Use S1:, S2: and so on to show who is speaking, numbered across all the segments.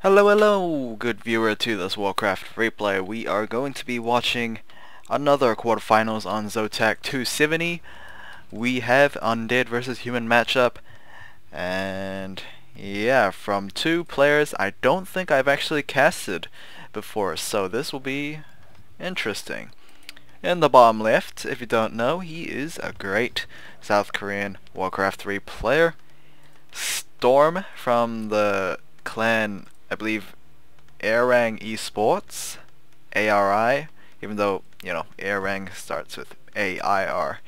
S1: Hello, good viewer to this Warcraft replay. We are going to be watching another quarterfinals on ZOTAC 270. We have Undead versus Human matchup, and yeah, from two players I don't think I've actually casted before, so this will be interesting. In the bottom left, if you don't know, he is a great South Korean Warcraft 3 player. Storm from the clan, I believe, aRi.StoRm, ARI, even though, you know, aRi starts with AIR.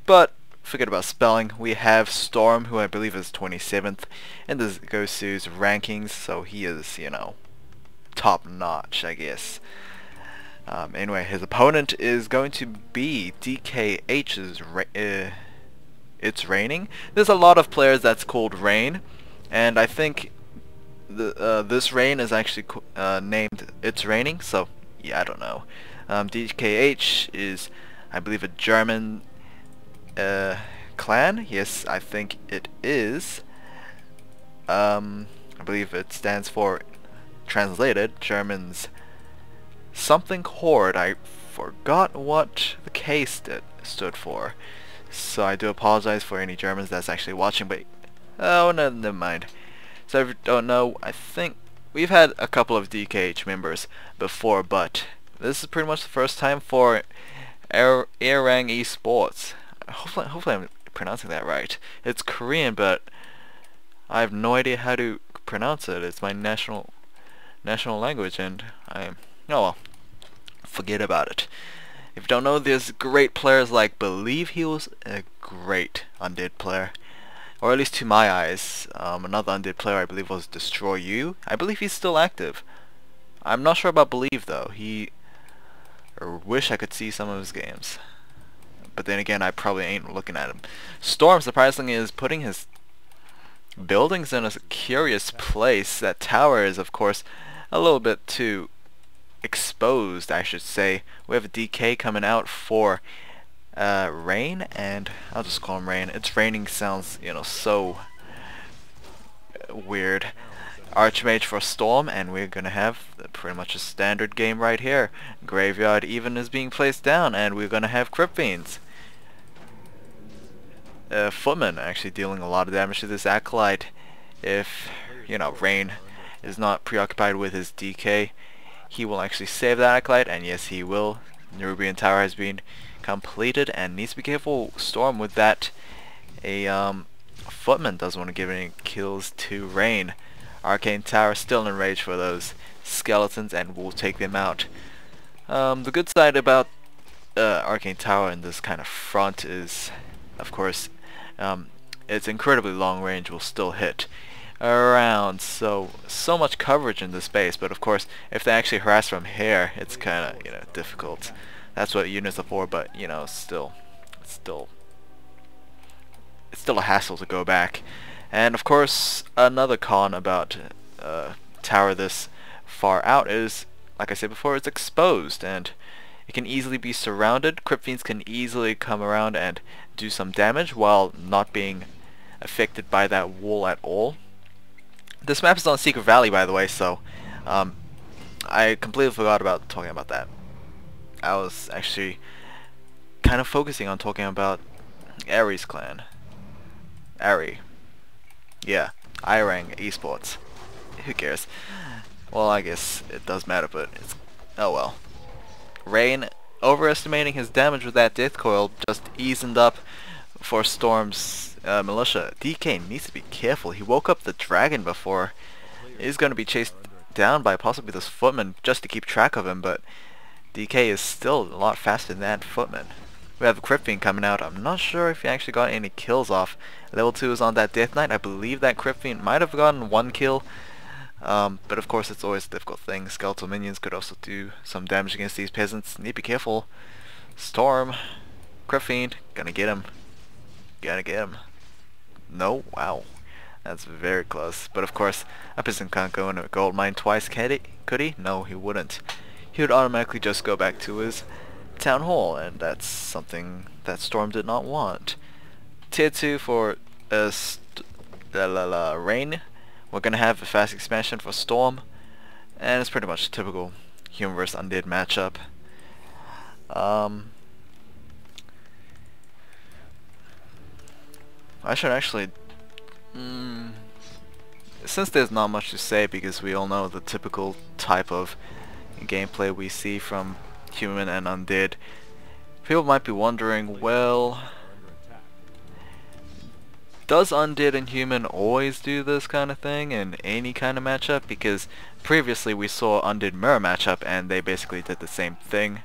S1: But forget about spelling. We have Storm, who I believe is 27th in the Gosu's rankings, so he is, you know, top notch, I guess. Anyway, his opponent is going to be Dhk.itsRaining. There's a lot of players that's called Rain, and I think this rain is actually named itsRaining, so yeah, I don't know. DKH is, I believe, a German clan. Yes, I think it is. I believe it stands for, translated, Germans something horde. I forgot what the K stood for, so I do apologize for any Germans that's actually watching, but oh no, never mind. So if you don't know, I think we've had a couple of DKH members before, but this is pretty much the first time for aRi.StoRm. Hopefully I'm pronouncing that right. It's Korean, but I have no idea how to pronounce it. It's my national language, and oh well, forget about it. If you don't know, there's great players like, believe he was a great Undead player, or at least to my eyes. Another Undead player I believe was Destroy You. I believe he's still active. I'm not sure about Believe though. I wish I could see some of his games, but then again, I probably ain't looking at him. Storm, surprisingly, is putting his buildings in a curious place. That tower is, of course, a little bit too exposed, I should say. We have a DK coming out for Rain, and I'll just call him Rain. itsRaining sounds, you know, so weird. Archmage for Storm, and we're gonna have pretty much a standard game right here. Graveyard even is being placed down, and we're gonna have Crypt Fiends. Footman actually dealing a lot of damage to this Acolyte. If, you know, Rain is not preoccupied with his DK, he will actually save that Acolyte, and yes, he will. Nerubian Tower has been completed, and needs to be careful, Storm, with that. Footman doesn't want to give any kills to Rain. Arcane Tower still in rage for those skeletons, and will take them out. The good side about Arcane Tower in this kind of front is, of course, it's incredibly long range, will still hit around, so much coverage in this base. But of course, if they actually harass from here, it's kind of, you know, difficult. That's what units are for, but you know, it's still a hassle to go back. And of course, another con about tower this far out is, like I said before, it's exposed, and it can easily be surrounded. Crypt Fiends can easily come around and do some damage while not being affected by that wall at all. This map is on Secret Valley, by the way, so I completely forgot about talking about that. I was actually kind of focusing on talking about aRi's clan. aRi. Yeah, aRi.StoRm. Who cares? Well, I guess it does matter, but it's, oh well. Rain, overestimating his damage with that Death Coil, just eased up for Storm's militia. DK needs to be careful. He woke up the dragon before. He's going to be chased down by possibly this Footman just to keep track of him, but DK is still a lot faster than that Footman. We have a Crypt Fiend coming out. I'm not sure if he actually got any kills off. Level 2 is on that Death Knight. I believe that Crypt Fiend might have gotten one kill, but of course it's always a difficult thing. Skeletal minions could also do some damage against these peasants. Need to be careful. Storm, Crypt Fiend, gonna get him. Gotta get him. No? Wow. That's very close. But of course, a peasant can't go in a gold mine twice, could he? No, he wouldn't. He would automatically just go back to his town hall, and that's something that Storm did not want. Tier 2 for Rain. we're gonna have a fast expansion for Storm, and it's pretty much a typical human vs undead matchup. I should actually, since there's not much to say because we all know the typical type of gameplay we see from human and undead, people might be wondering, well, does undead and human always do this kind of thing in any kind of matchup? Because previously we saw undead mirror matchup and they basically did the same thing.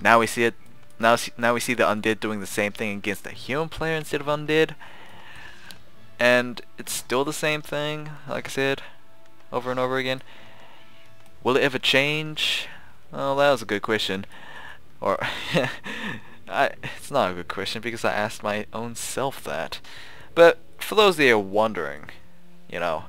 S1: Now we see it. Now we see the undead doing the same thing against a human player instead of undead, and it's still the same thing. Like I said, over and over again. Will it ever change? Oh, that was a good question. Or it's not a good question because I asked my own self that. But for those that are wondering, you know,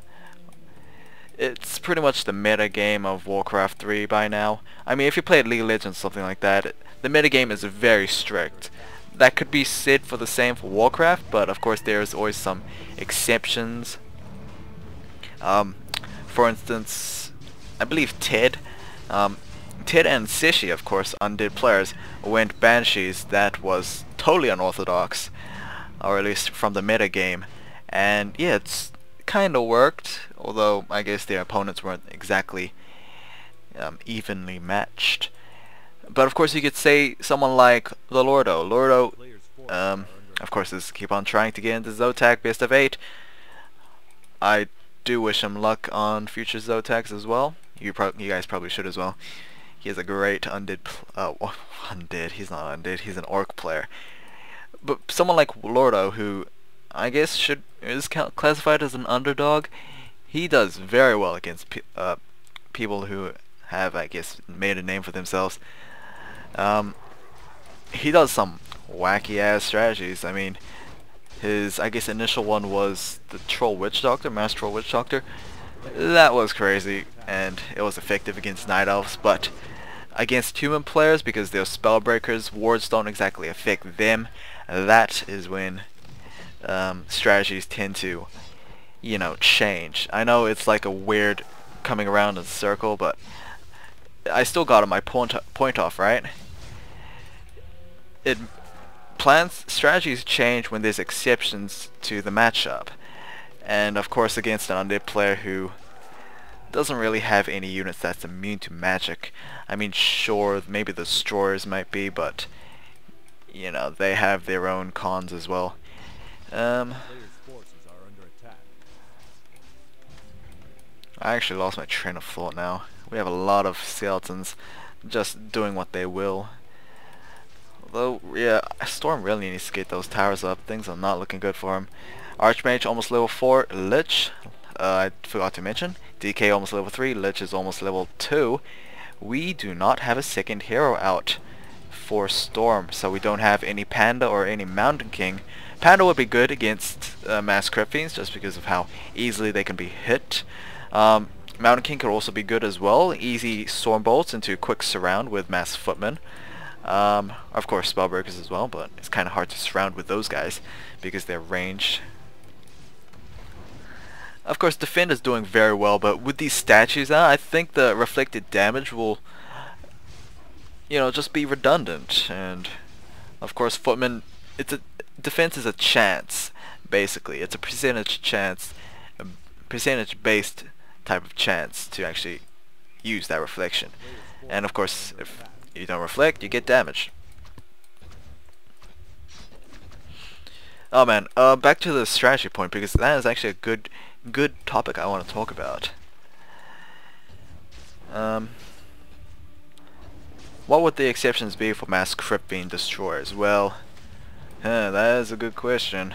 S1: it's pretty much the meta game of Warcraft 3 by now. I mean, if you played League of Legends or something like that, the meta game is very strict. That could be said for the same for Warcraft, but of course there's always some exceptions. For instance, I believe Ted and Sishi, of course, undead players, went Banshees. That was totally unorthodox, or at least from the meta game. And yeah, it's kinda worked, although I guess their opponents weren't exactly evenly matched. But of course you could say someone like the Lordo. Lordo, of course, is keep on trying to get into ZOTAC best of 8. I do wish him luck on future ZOTACs as well. You guys probably should as well. He is a great undead. Undead. He's not undead. He's an orc player. But someone like Lordo, who I guess is classified as an underdog, he does very well against people who have, I guess, made a name for themselves. He does some wacky ass strategies. I mean, his, I guess, initial one was the Troll Witch Doctor, Mass Troll Witch Doctor. That was crazy, and it was effective against Night Elves, but against human players, because they're spellbreakers, wards don't exactly affect them. That is when strategies tend to, you know, change. I know it's like a weird coming around in a circle, but I still got my point off, right? Strategies change when there's exceptions to the matchup, and of course against an undead player who doesn't really have any units that's immune to magic. I mean, sure, maybe the destroyers might be, but you know, they have their own cons as well. I actually lost my train of thought now. We have a lot of skeletons just doing what they will. Although, yeah, Storm really needs to get those towers up. Things are not looking good for him. Archmage almost level 4. Lich, I forgot to mention. DK almost level 3. Lich is almost level 2. We do not have a second hero out for Storm, so we don't have any Panda or any Mountain King. Panda would be good against Mass Crypt Fiends just because of how easily they can be hit. Mountain King could also be good as well. Easy Storm Bolts into quick surround with Mass Footmen. Of course Spellbreakers as well, but it's kind of hard to surround with those guys because they're ranged. Of course Defend is doing very well, but with these statues I think the reflected damage will, you know, just be redundant. And of course Footmen, defense is a chance, basically. It's a percentage chance, a percentage based type of chance to actually use that reflection. And of course if you don't reflect, you get damaged. Oh man, back to the strategy point, because that is actually a good topic I want to talk about. What would the exceptions be for Mass Crypt Fiend destroyers? Well, that is a good question.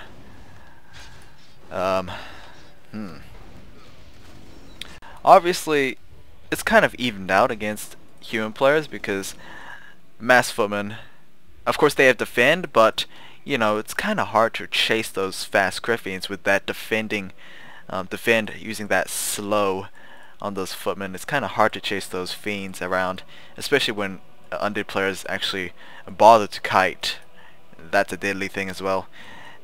S1: Obviously, it's kind of evened out against human players because Mass Footmen, of course they have Defend, but you know, it's kind of hard to chase those fast Crypt Fiends with that defend using that slow on those Footmen. It's kind of hard to chase those fiends around, especially when undead players actually bother to kite. That's a deadly thing as well.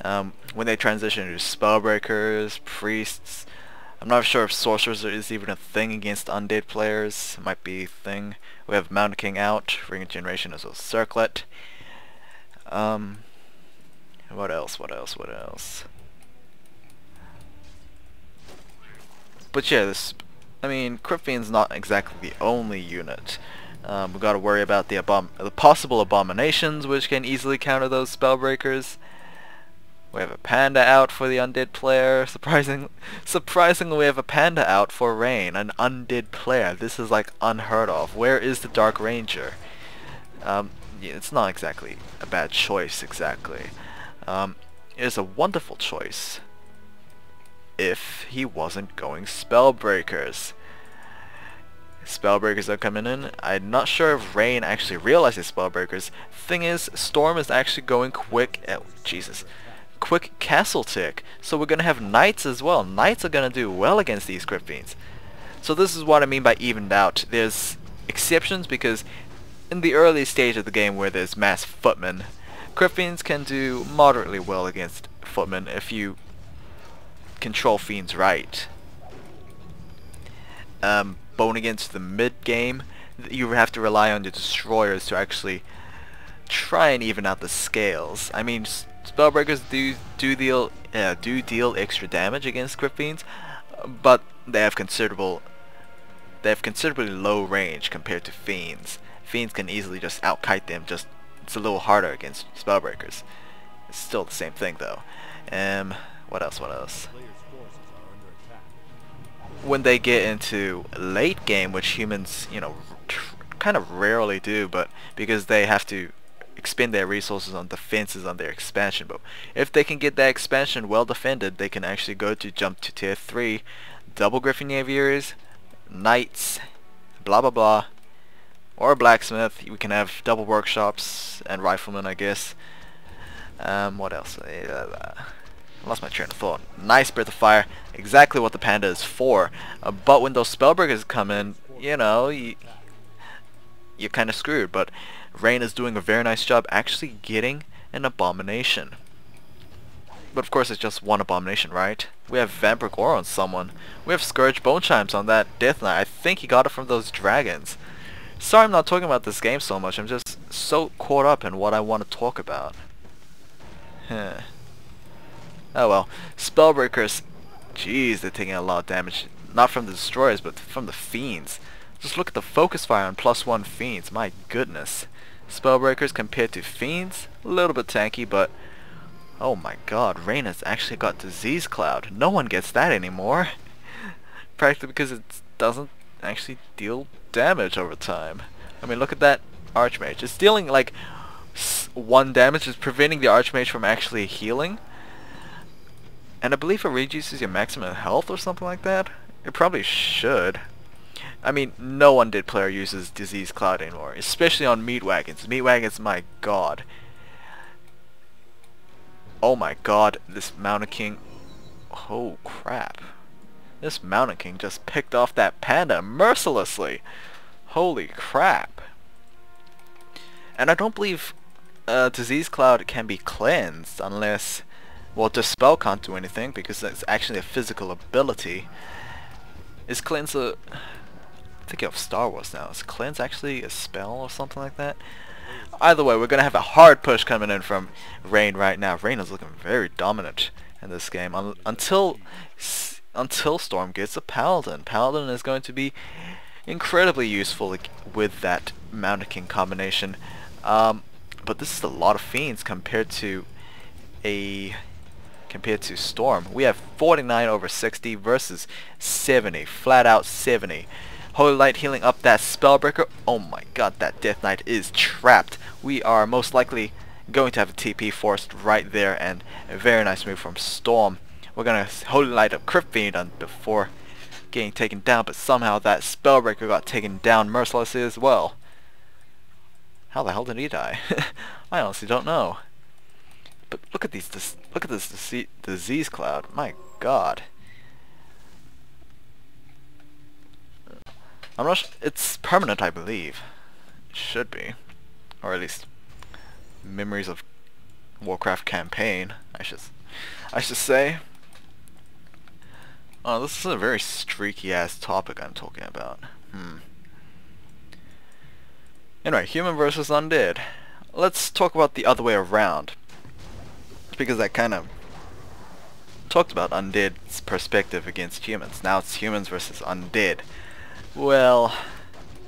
S1: When they transition to Spellbreakers, Priests, I'm not sure if Sorcerers is even a thing against undead players. It might be a thing. We have Mountain King out, Ring of Generation as well as Circlet. What else? But yeah, Crypt Fiend's not exactly the only unit. We gotta worry about the possible abominations, which can easily counter those Spellbreakers. We have a Panda out for the undead player. Surprisingly, we have a Panda out for Rain, an undead player. This is like unheard of. Where is the Dark Ranger? Yeah, it's not exactly a bad choice, exactly. It is a wonderful choice if he wasn't going Spellbreakers. Spellbreakers are coming in. I'm not sure if Rain actually realizes Spellbreakers. Thing is, Storm is actually going quick. Oh, Jesus. Quick castle tick. So we're gonna have knights as well. Knights are gonna do well against these Crypt Fiends. So this is what I mean by evened out. There's exceptions because in the early stage of the game where there's mass footmen, Crypt Fiends can do moderately well against footmen if you control fiends right. Bone against the mid game, you have to rely on the destroyers to actually try and even out the scales. I mean, Spellbreakers do deal extra damage against Crypt Fiends, but they have considerably low range compared to Fiends. Fiends can easily just outkite them. It's a little harder against Spellbreakers. It's still the same thing though. What else? When they get into late game, which humans, kind of rarely do, but because they have to expend their resources on defenses on their expansion. But if they can get that expansion well defended, they can actually jump to tier 3, double Griffin Aviaries, Knights, blah blah blah, or Blacksmith. We can have double Workshops and Riflemen, I guess. What else? I lost my train of thought. Nice Breath of Fire, exactly what the Panda is for. But when those Spellbreakers come in, you're kind of screwed. But Rain is doing a very nice job actually getting an Abomination. But of course it's just one Abomination, right? We have Vampiric Aura on someone. We have Scourge Bone Chimes on that Death Knight. I think he got it from those dragons. Sorry I'm not talking about this game so much. I'm just so caught up in what I want to talk about. Oh well. Spellbreakers, jeez, they're taking a lot of damage. Not from the destroyers, but from the fiends. Just look at the focus fire on +1 fiends. My goodness. Spellbreakers compared to fiends, a little bit tanky, but oh my god, Rain has actually got Disease Cloud. No one gets that anymore. Practically because it doesn't actually deal damage over time. I mean, look at that Archmage. It's dealing like 1 damage. It's preventing the Archmage from actually healing. And I believe it reduces your maximum health or something like that. It probably should. I mean, no undead player uses Disease Cloud anymore, especially on Meat Wagons. Meat Wagons, my god. Oh my god, this Mountain King. Oh crap. This Mountain King just picked off that Panda mercilessly. Holy crap. And I don't believe Disease Cloud can be cleansed unless, well, Dispel can't do anything because it's actually a physical ability. Is Cleanse a... I'm thinking of Star Wars now. Is Cleanse actually a spell or something like that? Either way, we're going to have a hard push coming in from Rain right now. Rain is looking very dominant in this game until Storm gets a Paladin. Paladin is going to be incredibly useful with that Mountain King combination. But this is a lot of fiends compared to Storm. We have 49 over 60 versus 70, flat out 70. Holy Light healing up that Spellbreaker. Oh my god, that Death Knight is trapped. We are most likely going to have a TP forced right there, and a very nice move from Storm. We're gonna Holy Light up Crypt Fiend before getting taken down, but somehow that Spellbreaker got taken down mercilessly as well. How the hell did he die? I honestly don't know. But look at this Disease Cloud. My god. I'm not sure. It's permanent, I believe. It should be. Or at least memories of Warcraft campaign, I should say. Oh, this is a very streaky ass topic I'm talking about. Anyway, human versus undead. Let's talk about the other way around, because I kind of talked about undead's perspective against humans. Now it's humans versus undead. Well,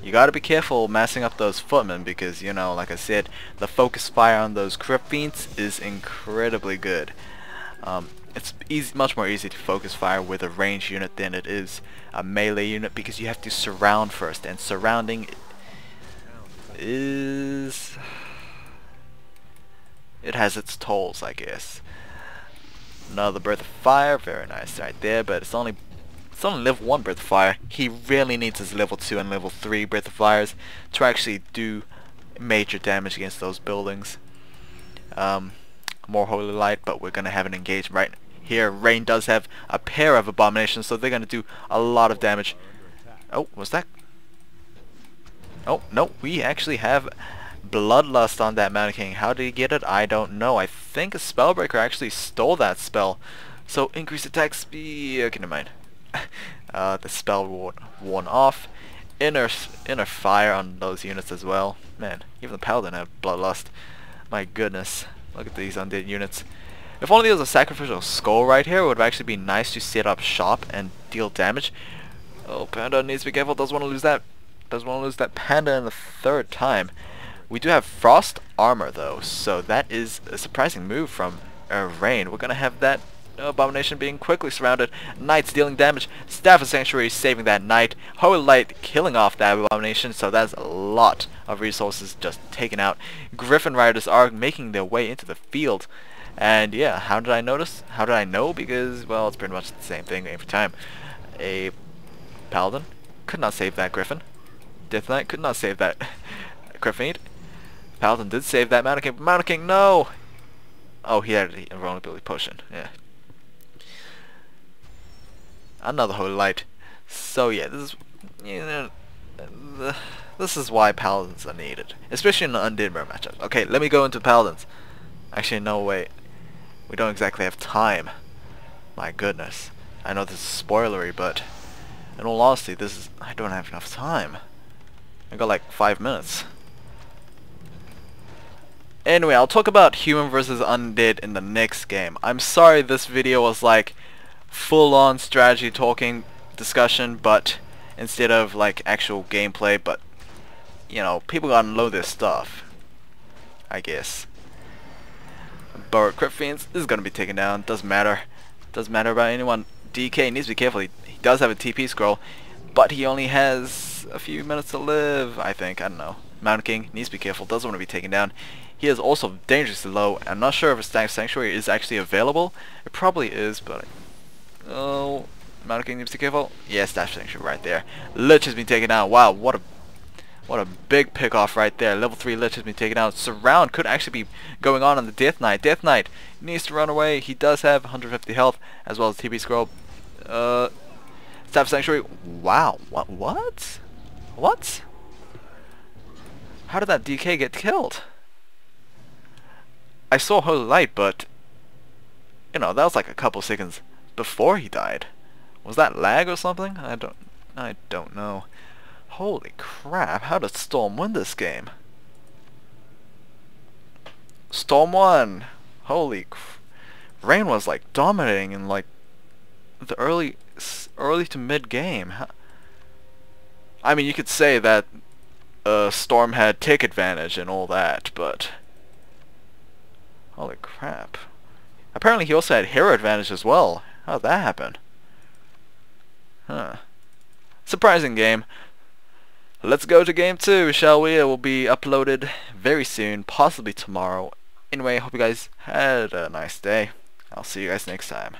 S1: you gotta be careful messing up those footmen, because, you know, like I said, the focus fire on those crypt fiends is incredibly good. It's much more easy to focus fire with a ranged unit than it is a melee unit, because you have to surround first, and surrounding is... it has its tolls, I guess. Another Breath of Fire, very nice right there, but it's only level 1 Breath of Fire. He really needs his level 2 and level 3 Breath of Fires to actually do major damage against those buildings. More Holy Light, but we're going to have an engagement right here. Rain does have a pair of abominations, so they're going to do a lot of damage. Oh, what's that? Oh, no, we actually have Bloodlust on that Mountain King. How did he get it? I don't know. I think a Spellbreaker actually stole that spell. So, increase attack speed. Okay, never mind. The spell worn off. Inner fire on those units as well. Man, even the Paladin had Bloodlust. My goodness. Look at these undead units. If only there was a sacrificial skull right here, it would have actually been nice to set up shop and deal damage. Oh, Panda needs to be careful. Doesn't want to lose that. Doesn't want to lose that Panda in the 3rd time. We do have Frost Armor though, so that is a surprising move from Rain. We're gonna have that Abomination being quickly surrounded. Knights dealing damage. Staff of Sanctuary saving that Knight. Holy Light killing off that Abomination, so that's a lot of resources just taken out. Griffin Riders are making their way into the field. And yeah, how did I notice? How did I know? Because, well, it's pretty much the same thing every time. A Paladin could not save that Griffin. Death Knight could not save that Griffin. Paladin did save that Mountain King, but Mountain King, no! Oh, he had a vulnerability potion, yeah. Another Holy Light. So yeah, this is, you know, this is why Paladins are needed, especially in the undead mirror matchups. Okay, let me go into Paladins. Actually, no, wait. We don't exactly have time. My goodness. I know this is spoilery, but in all honesty, I don't have enough time. I got like 5 minutes. Anyway, I'll talk about human versus undead in the next game. I'm sorry this video was like full-on strategy talking discussion, but instead of like actual gameplay, but you know, people gotta know this stuff, I guess. But Crypt Fiends is gonna be taken down. Doesn't matter about anyone. DK needs to be careful. He does have a TP scroll, but he only has a few minutes to live, I think. I don't know. Mountain King needs to be careful. Doesn't want to be taken down. He is also dangerously low. I'm not sure if a Staff Sanctuary is actually available. It probably is, but oh, Mountain King needs to be careful. Yeah, Staff Sanctuary right there. Lich has been taken out. Wow, what a big pick off right there. Level 3 Lich has been taken out. Surround could actually be going on the Death Knight. Death Knight needs to run away. He does have 150 health as well as TP scroll. Staff Sanctuary. Wow. What? What? How did that DK get killed? I saw Holy Light, but you know, that was like a couple seconds before he died. Was that lag or something? I don't know. Holy crap, how did Storm win this game? Storm won! Holy Rain was like dominating in like the early to mid game. I mean, you could say that Storm had tick advantage and all that, but holy crap. Apparently he also had hero advantage as well. How did that happen? Huh. Surprising game. Let's go to game 2, shall we? It will be uploaded very soon, possibly tomorrow. Anyway, hope you guys had a nice day. I'll see you guys next time.